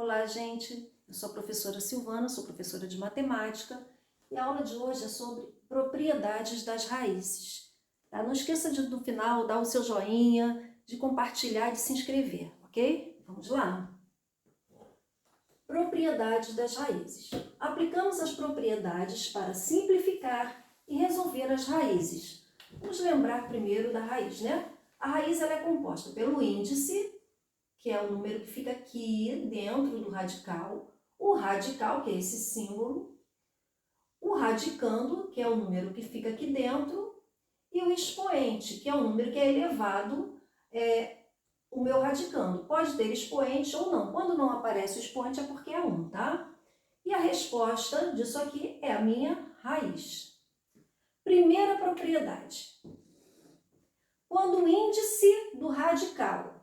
Olá, gente! Eu sou a professora Silvana, sou professora de matemática e a aula de hoje é sobre propriedades das raízes. Tá? Não esqueça de, no final, dar o seu joinha, de compartilhar e de se inscrever, ok? Vamos lá? Propriedades das raízes. Aplicamos as propriedades para simplificar e resolver as raízes. Vamos lembrar primeiro da raiz, né? A raiz ela é composta pelo índice, que é o número que fica aqui dentro do radical, o radical, que é esse símbolo, o radicando, que é o número que fica aqui dentro, e o expoente, que é o número que é elevado, o meu radicando. Pode ter expoente ou não. Quando não aparece o expoente é porque é 1, tá? E a resposta disso aqui é a minha raiz. Primeira propriedade. Quando o índice do radical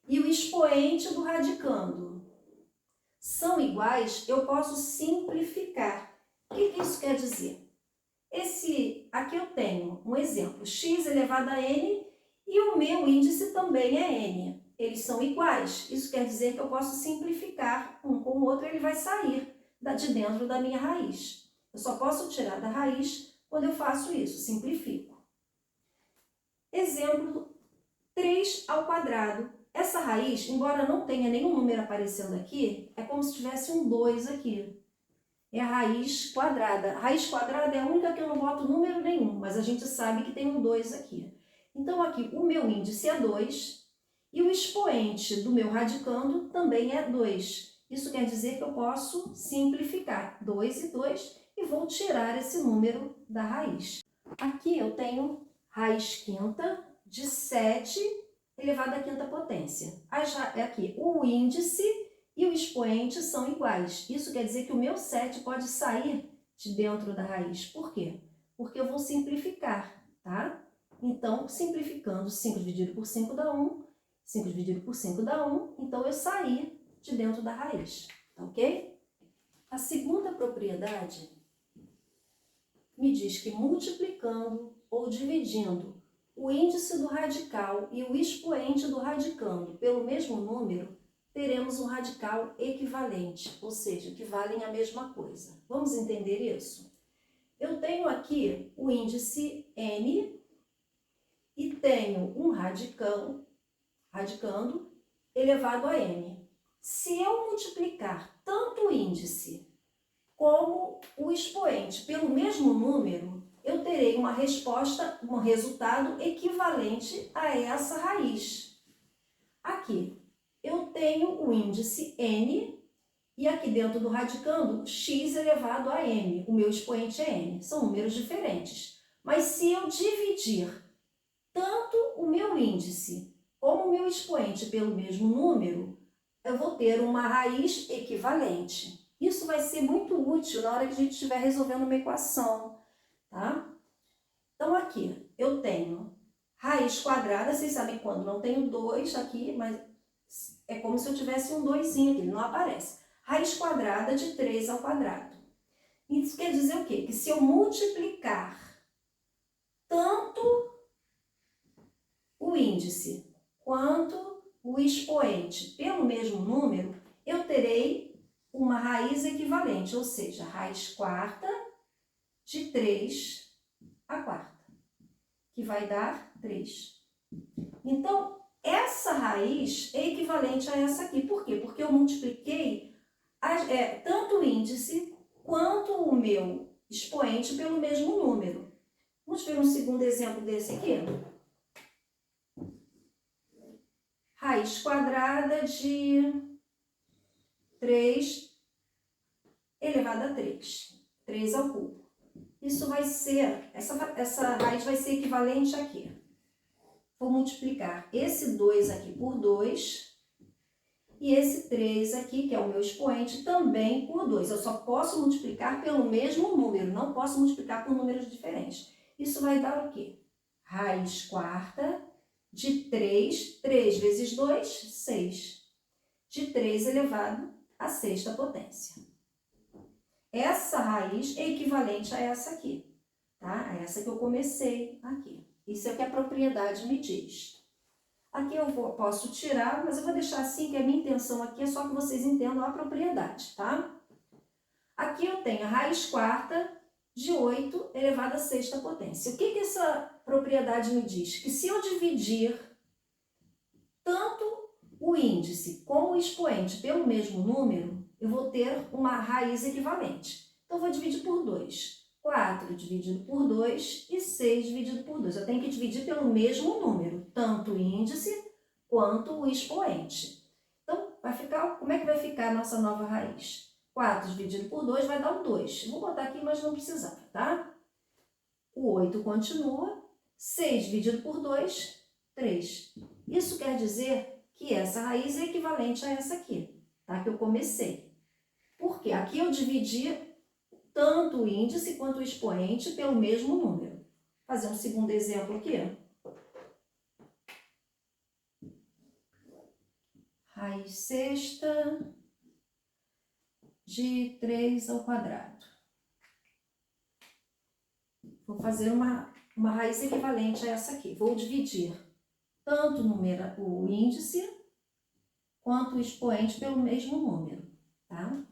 e o expoente do radicando são iguais, eu posso simplificar. O que isso quer dizer? Aqui eu tenho um exemplo, x elevado a n, e o meu índice também é n. Eles são iguais. Isso quer dizer que eu posso simplificar um com o outro, ele vai sair de dentro da minha raiz. Eu só posso tirar da raiz quando eu faço isso, simplifico. Exemplo 3 ao quadrado. Essa raiz, embora não tenha nenhum número aparecendo aqui, é como se tivesse um 2 aqui. É a raiz quadrada. A raiz quadrada é a única que eu não boto número nenhum, mas a gente sabe que tem um 2 aqui. Então, aqui o meu índice é 2 e o expoente do meu radicando também é 2. Isso quer dizer que eu posso simplificar 2 e 2 e vou tirar esse número da raiz. Aqui eu tenho raiz quinta de 7 elevado à quinta potência. Aqui, o índice e o expoente são iguais. Isso quer dizer que o meu 7 pode sair de dentro da raiz. Por quê? Porque eu vou simplificar, tá? Então, simplificando, 5 dividido por 5 dá 1, 5 dividido por 5 dá 1, então eu saí de dentro da raiz, tá ok? A segunda propriedade me diz que multiplicando ou dividindo o índice do radical e o expoente do radicando pelo mesmo número, teremos um radical equivalente, ou seja, que valem a mesma coisa. Vamos entender isso? Eu tenho aqui o índice n e tenho um radicando elevado a n. Se eu multiplicar tanto o índice como o expoente pelo mesmo número, eu terei uma resposta, um resultado equivalente a essa raiz. Aqui, eu tenho o índice n e aqui dentro do radicando, x elevado a n. O meu expoente é n. São números diferentes. Mas se eu dividir tanto o meu índice como o meu expoente pelo mesmo número, eu vou ter uma raiz equivalente. Isso vai ser muito útil na hora que a gente estiver resolvendo uma equação, tá? Então, aqui eu tenho raiz quadrada, vocês sabem quando não tenho 2 aqui, mas é como se eu tivesse um 2zinho aqui, ele não aparece. Raiz quadrada de 3 ao quadrado. Isso quer dizer o quê? Que se eu multiplicar tanto o índice quanto o expoente pelo mesmo número, eu terei uma raiz equivalente, ou seja, raiz quarta de 3 a quarta, que vai dar 3. Então, essa raiz é equivalente a essa aqui. Por quê? Porque eu multipliquei tanto o índice quanto o meu expoente pelo mesmo número. Vamos ver um segundo exemplo desse aqui. Raiz quadrada de 3 elevado a 3. 3 ao cubo. Isso vai ser, essa raiz vai ser equivalente a quê? Vou multiplicar esse 2 aqui por 2 e esse 3 aqui, que é o meu expoente, também por 2. Eu só posso multiplicar pelo mesmo número, não posso multiplicar por números diferentes. Isso vai dar o quê? Raiz quarta de 3, 3 vezes 2, 6. De 3 elevado à sexta potência. Essa raiz é equivalente a essa aqui, tá? A essa que eu comecei aqui. Isso é o que a propriedade me diz. Aqui eu posso tirar, mas eu vou deixar assim, que a minha intenção aqui é só que vocês entendam a propriedade, tá? Aqui eu tenho a raiz quarta de 8 elevado à sexta potência. O que essa propriedade me diz? Que se eu dividir tanto o índice como o expoente pelo mesmo número, eu vou ter uma raiz equivalente. Então, eu vou dividir por 2. 4 dividido por 2 e 6 dividido por 2. Eu tenho que dividir pelo mesmo número, tanto o índice quanto o expoente. Então, vai ficar, como é que vai ficar a nossa nova raiz? 4 dividido por 2 vai dar o 2. Vou botar aqui, mas não precisava, tá? O 8 continua. 6 dividido por 2, 3. Isso quer dizer que essa raiz é equivalente a essa aqui, tá? Que eu comecei. Porque aqui eu dividi tanto o índice quanto o expoente pelo mesmo número. Vou fazer um segundo exemplo aqui. Raiz sexta de 3 ao quadrado. Vou fazer uma raiz equivalente a essa aqui. Vou dividir tanto o índice quanto o expoente pelo mesmo número, tá?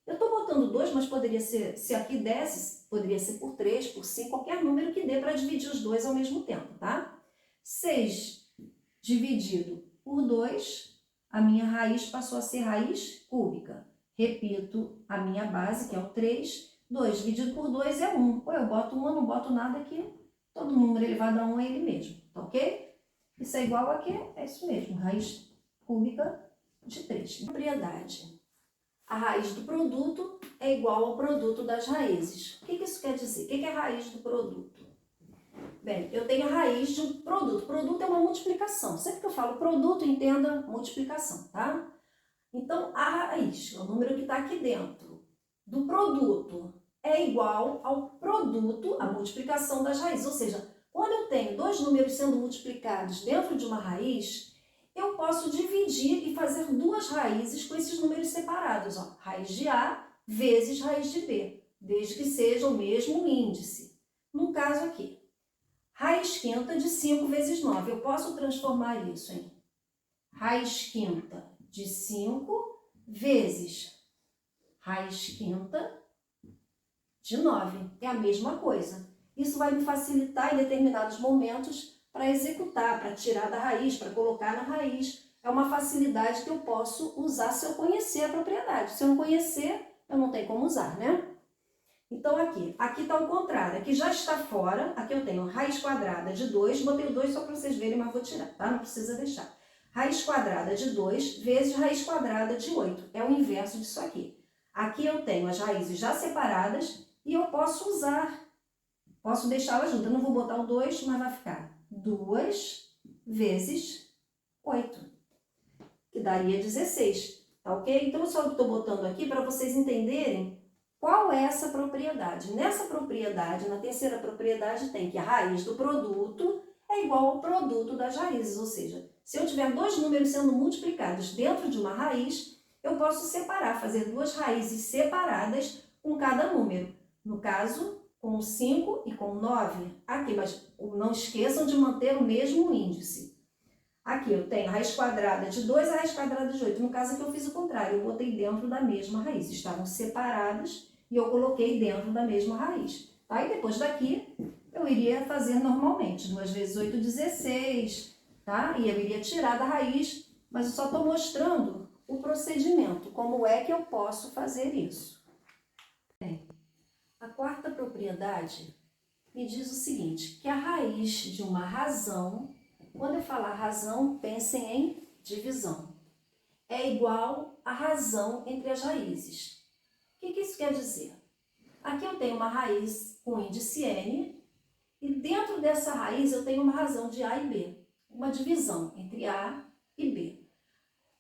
Eu estou botando 2, mas poderia ser, se aqui desse, poderia ser por 3, por 5, qualquer número que dê para dividir os dois ao mesmo tempo, tá? 6 dividido por 2, a minha raiz passou a ser raiz cúbica. Repito a minha base, que é o 3. 2 dividido por 2 é 1. Ou eu boto 1, eu não boto nada aqui. Todo número elevado a 1 é ele mesmo, tá ok? Isso é igual a quê? É isso mesmo, raiz cúbica de 3. Propriedade. A raiz do produto é igual ao produto das raízes. O que isso quer dizer? O que é a raiz do produto? Bem, eu tenho a raiz de um produto. Produto é uma multiplicação. Sempre que eu falo produto, entenda multiplicação, tá? Então, a raiz, o número que está aqui dentro do produto, é igual ao produto, a multiplicação das raízes. Ou seja, quando eu tenho dois números sendo multiplicados dentro de uma raiz, eu posso dividir e fazer duas raízes com esses números separados. Ó. Raiz de A vezes raiz de B, desde que seja o mesmo índice. No caso aqui, raiz quinta de 5 vezes 9. Eu posso transformar isso em raiz quinta de 5 vezes raiz quinta de 9. É a mesma coisa. Isso vai me facilitar em determinados momentos para executar, para tirar da raiz, para colocar na raiz. É uma facilidade que eu posso usar se eu conhecer a propriedade. Se eu não conhecer, eu não tenho como usar, né? Então, aqui está o contrário. Aqui já está fora. Aqui eu tenho raiz quadrada de 2. Botei o 2 só para vocês verem, mas vou tirar, tá? Não precisa deixar. Raiz quadrada de 2 vezes raiz quadrada de 8. É o inverso disso aqui. Aqui eu tenho as raízes já separadas e eu posso usar. Posso deixá-las juntas. Eu não vou botar o 2, mas vai ficar 2 vezes 8, que daria 16, tá ok? Então, eu só estou botando aqui para vocês entenderem qual é essa propriedade. Nessa propriedade, na terceira propriedade, tem que a raiz do produto é igual ao produto das raízes, ou seja, se eu tiver dois números sendo multiplicados dentro de uma raiz, eu posso separar, fazer duas raízes separadas com cada número. No caso, com 5 e com 9. Aqui, mas não esqueçam de manter o mesmo índice. Aqui eu tenho a raiz quadrada de 2 e a raiz quadrada de 8. No caso aqui eu fiz o contrário, eu botei dentro da mesma raiz. Estavam separadas e eu coloquei dentro da mesma raiz. Tá? E depois daqui eu iria fazer normalmente. 2 vezes 8, 16. Tá? E eu iria tirar da raiz, mas eu só estou mostrando o procedimento, como é que eu posso fazer isso. Bem, a quarta propriedade me diz o seguinte, que a raiz de uma razão, quando eu falar razão, pensem em divisão, é igual à razão entre as raízes. O que isso quer dizer? Aqui eu tenho uma raiz com índice n, e dentro dessa raiz eu tenho uma razão de A e B, uma divisão entre A e B.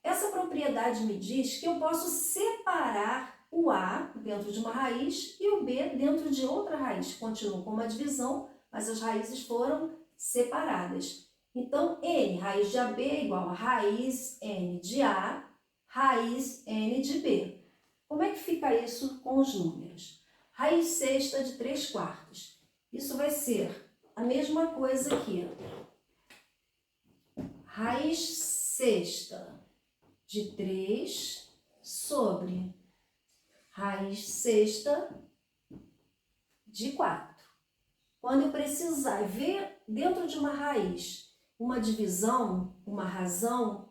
Essa propriedade me diz que eu posso separar o A dentro de uma raiz e o B dentro de outra raiz. Continuo com uma divisão, mas as raízes foram separadas. Então, n, raiz de AB é igual a raiz n de A, raiz n de B. Como é que fica isso com os números? Raiz sexta de 3/4. Isso vai ser a mesma coisa aqui. raiz sexta de 3 sobre raiz sexta de 4. Quando eu precisar ver dentro de uma raiz uma divisão, uma razão,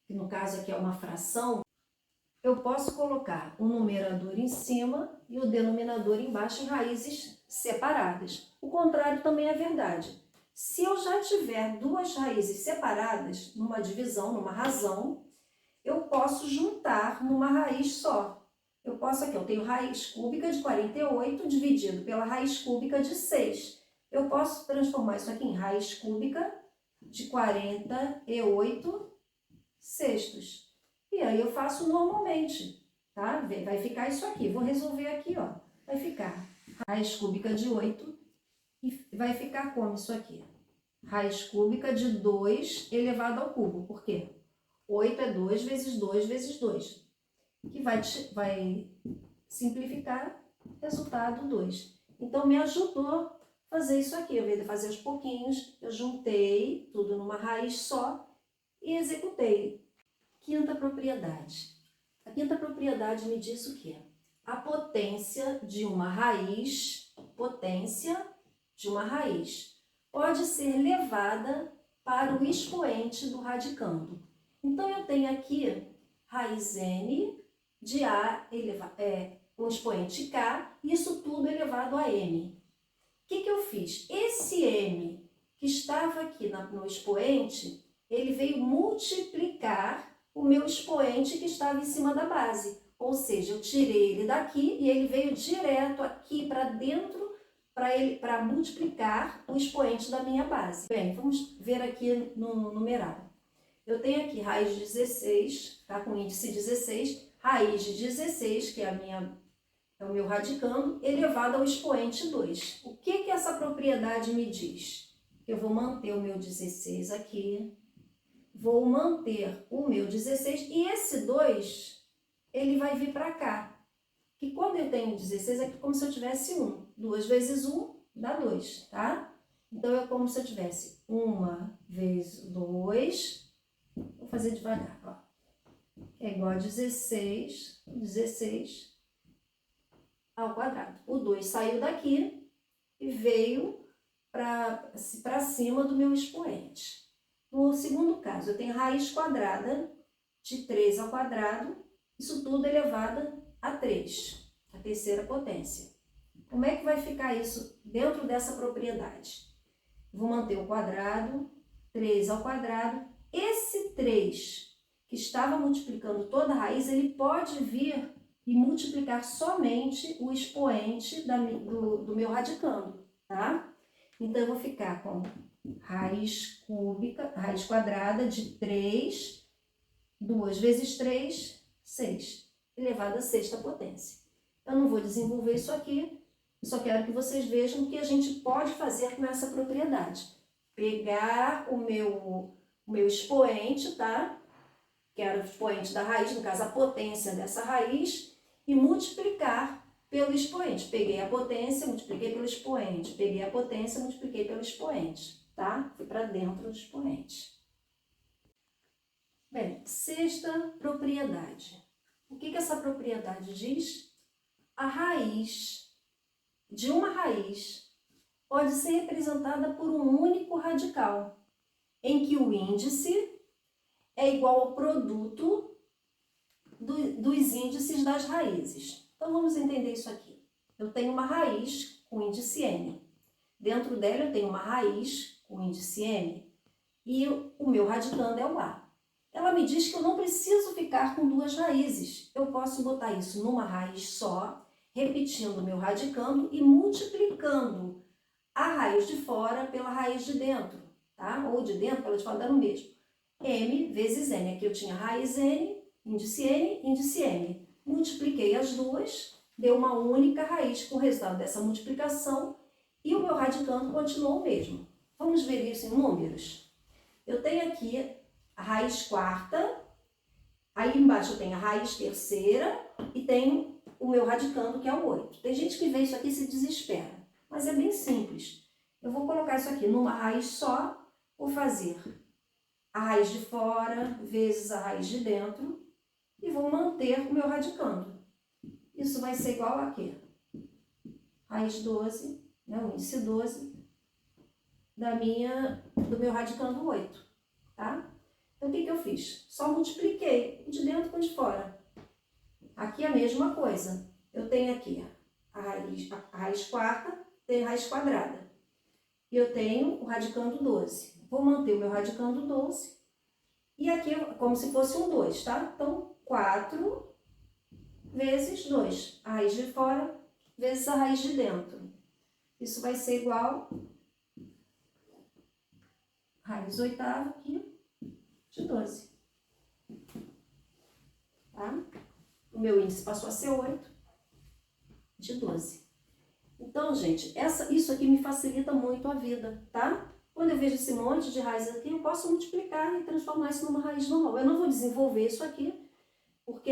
que no caso aqui é uma fração, eu posso colocar o numerador em cima e o denominador embaixo em raízes separadas. O contrário também é verdade. Se eu já tiver duas raízes separadas, numa divisão, numa razão, eu posso juntar numa raiz só. Eu posso aqui, eu tenho raiz cúbica de 48 dividido pela raiz cúbica de 6. Eu posso transformar isso aqui em raiz cúbica de 48 sextos. E aí eu faço normalmente, tá? Vai ficar isso aqui. Vou resolver aqui, ó. Vai ficar raiz cúbica de 8 e vai ficar como isso aqui? Raiz cúbica de 2 elevado ao cubo. Por quê? 8 é 2 vezes 2 vezes 2. Que vai simplificar, resultado 2. Então, me ajudou fazer isso aqui. Ao invés de fazer aos pouquinhos, eu juntei tudo numa raiz só e executei. Quinta propriedade. A quinta propriedade me diz o quê? A potência de uma raiz, pode ser levada para o expoente do radicando. Então, eu tenho aqui raiz n de a um expoente k, isso tudo elevado a m. O que eu fiz? Esse m que estava aqui no expoente, ele veio multiplicar o meu expoente que estava em cima da base. Ou seja, eu tirei ele daqui e ele veio direto aqui para dentro para multiplicar o expoente da minha base. Bem, vamos ver aqui no numeral. Eu tenho aqui raiz de 16, tá? Com índice 16, raiz de 16, que é o meu radicando, elevado ao expoente 2. O que essa propriedade me diz? Eu vou manter o meu 16 aqui, vou manter o meu 16 e esse 2, ele vai vir para cá. Que quando eu tenho 16 é como se eu tivesse 1. 2 vezes 1 dá 2, tá? Então, é como se eu tivesse 1 vezes 2, vou fazer devagar, ó. É igual a 16 ao quadrado. O 2 saiu daqui e veio para cima do meu expoente. No segundo caso, eu tenho raiz quadrada de 3 ao quadrado, isso tudo elevado a 3, a terceira potência. Como é que vai ficar isso dentro dessa propriedade? Vou manter o quadrado, 3 ao quadrado. Esse 3 que estava multiplicando toda a raiz, ele pode vir e multiplicar somente o expoente do meu radicando, tá? Então, eu vou ficar com raiz quadrada de 3, 2 vezes 3, 6, elevado à sexta potência. Eu não vou desenvolver isso aqui, eu só quero que vocês vejam o que a gente pode fazer com essa propriedade. Pegar o meu expoente, tá? Que era o expoente da raiz, no caso a potência dessa raiz, e multiplicar pelo expoente. Peguei a potência, multipliquei pelo expoente. Peguei a potência, multipliquei pelo expoente, tá? Fui para dentro do expoente. Bem, sexta propriedade. O que essa propriedade diz? A raiz de uma raiz pode ser representada por um único radical, em que o índice é igual ao produto dos índices das raízes. Então, vamos entender isso aqui. Eu tenho uma raiz com índice n. Dentro dela, eu tenho uma raiz com índice n e o meu radicando é o a. Ela me diz que eu não preciso ficar com duas raízes. Eu posso botar isso numa raiz só, repetindo o meu radicando e multiplicando a raiz de fora pela raiz de dentro, tá? Ou de dentro pela de fora, dá no mesmo. M vezes n. Aqui eu tinha raiz n, índice n. Multipliquei as duas, deu uma única raiz com o resultado dessa multiplicação e o meu radicando continuou o mesmo. Vamos ver isso em números? Eu tenho aqui a raiz quarta, aí embaixo eu tenho a raiz terceira e tenho o meu radicando, que é o 8. Tem gente que vê isso aqui e se desespera, mas é bem simples. Eu vou colocar isso aqui numa raiz só, vou fazer a raiz de fora vezes a raiz de dentro e vou manter o meu radicando. Isso vai ser igual a quê? Raiz 12, né, o índice 12, do meu radicando 8, tá? Então, o que eu fiz? Só multipliquei o de dentro com o de fora. Aqui a mesma coisa. Eu tenho aqui a raiz quarta, tenho a raiz quadrada. E eu tenho o radicando 12. Vou manter o meu radicando 12. E aqui, como se fosse um 2, tá? Então, 4 vezes 2. A raiz de fora vezes a raiz de dentro. Isso vai ser igual a raiz oitava aqui de 12. Tá? O meu índice passou a ser 8 de 12. Então, gente, isso aqui me facilita muito a vida, tá? Quando eu vejo esse monte de raiz aqui, eu posso multiplicar e transformar isso numa raiz normal. Eu não vou desenvolver isso aqui, porque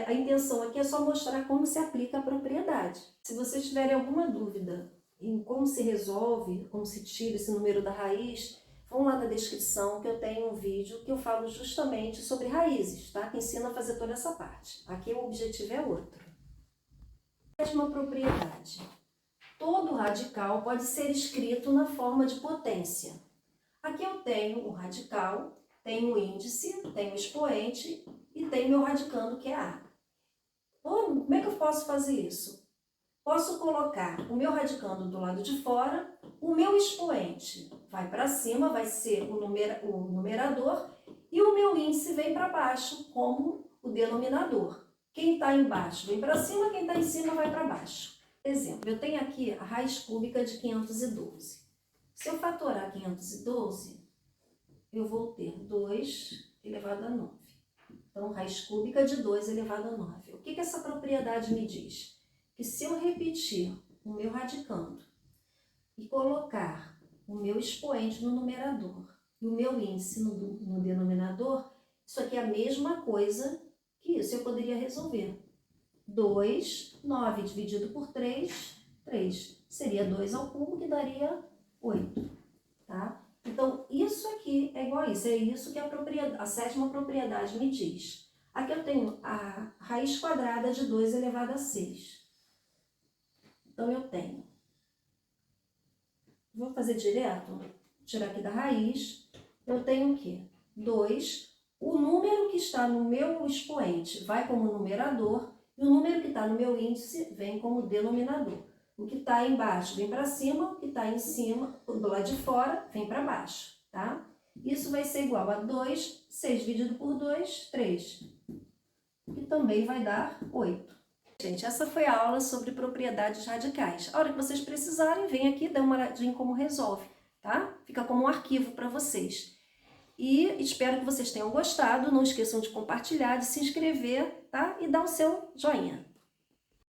a intenção aqui é só mostrar como se aplica a propriedade. Se vocês tiverem alguma dúvida em como se resolve, como se tira esse número da raiz, vão lá na descrição que eu tenho um vídeo que eu falo justamente sobre raízes, tá? Que ensina a fazer toda essa parte. Aqui o objetivo é outro. Sétima propriedade. Todo radical pode ser escrito na forma de potência. Aqui eu tenho o radical, tenho o índice, tenho o expoente e tenho meu radicando, que é A. Como é que eu posso fazer isso? Posso colocar o meu radicando do lado de fora, o meu expoente vai para cima, vai ser o numerador, e o meu índice vem para baixo, como o denominador. Quem está embaixo vem para cima, quem está em cima vai para baixo. Exemplo, eu tenho aqui a raiz cúbica de 512. Se eu fatorar 512, eu vou ter 2 elevado a 9. Então, raiz cúbica de 2 elevado a 9. O que essa propriedade me diz? Que se eu repetir o meu radicando e colocar o meu expoente no numerador e o meu índice no denominador, isso aqui é a mesma coisa que isso. Eu poderia resolver. 2, 9 dividido por 3, 3. Seria 2 ao cubo, que daria 8, tá? Então, isso aqui é igual a isso. É isso que a sétima propriedade me diz. Aqui eu tenho a raiz quadrada de 2 elevado a 6. Então, eu tenho... Vou fazer direto. Tirar aqui da raiz. Eu tenho o quê? 2. O número que está no meu expoente vai como numerador. E o número que está no meu índice vem como denominador. O que está embaixo vem para cima, o que está em cima, do lado de fora, vem para baixo, tá? Isso vai ser igual a 2, 6 dividido por 2, 3. E também vai dar 8. Gente, essa foi a aula sobre propriedades radicais. A hora que vocês precisarem, vem aqui, dá uma olhadinha em como resolve, tá? Fica como um arquivo para vocês. E espero que vocês tenham gostado. Não esqueçam de compartilhar, de se inscrever, tá? E dar o seu joinha.